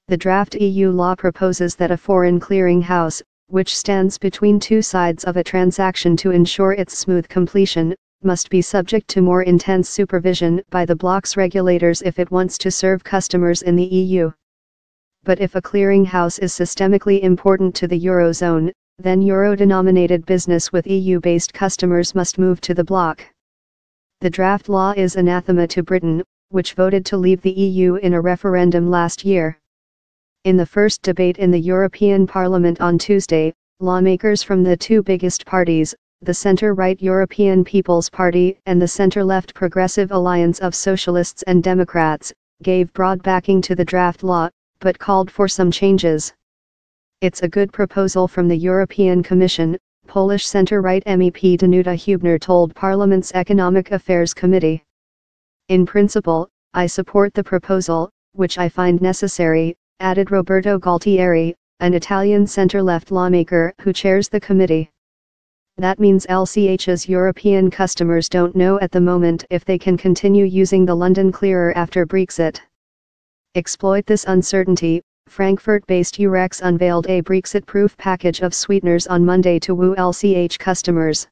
The draft EU law proposes that a foreign clearing house, which stands between two sides of a transaction to ensure its smooth completion, must be subject to more intense supervision by the blocs regulators if it wants to serve customers in the EU. But if a clearing house is systemically important to the Eurozone, then euro-denominated business with EU-based customers must move to the bloc. The draft law is anathema to Britain, which voted to leave the EU in a referendum last year. In the first debate in the European Parliament on Tuesday, lawmakers from the two biggest parties, the centre-right European People's Party and the centre-left Progressive Alliance of Socialists and Democrats, gave broad backing to the draft law, but called for some changes. "It's a good proposal from the European Commission," Polish centre-right MEP Danuta Hübner told Parliament's Economic Affairs Committee. "In principle, I support the proposal, which I find necessary," added Roberto Gualtieri, an Italian centre-left lawmaker who chairs the committee. "That means LCH's European customers don't know at the moment if they can continue using the London clearer after Brexit. Exploit this uncertainty." Frankfurt-based Eurex unveiled a Brexit-proof package of sweeteners on Monday to woo LCH customers.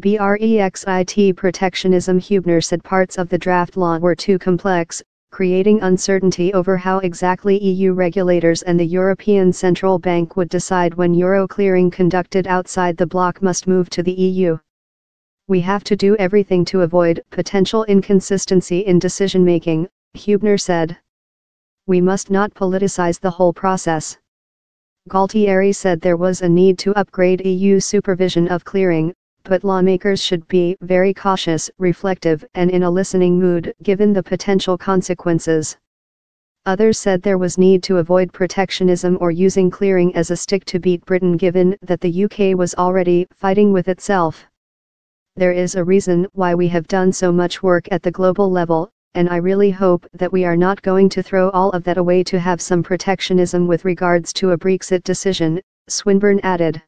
Brexit protectionism. Hübner said parts of the draft law were too complex, creating uncertainty over how exactly EU regulators and the European Central Bank would decide when euro clearing conducted outside the bloc must move to the EU. "We have to do everything to avoid potential inconsistency in decision-making," Hübner said. "We must not politicize the whole process." Gualtieri said there was a need to upgrade EU supervision of clearing, but lawmakers should be very cautious, reflective, and in a listening mood given the potential consequences. Others said there was need to avoid protectionism or using clearing as a stick to beat Britain given that the UK was already fighting with itself. "There is a reason why we have done so much work at the global level, and I really hope that we are not going to throw all of that away to have some protectionism with regards to a Brexit decision," Swinburne added.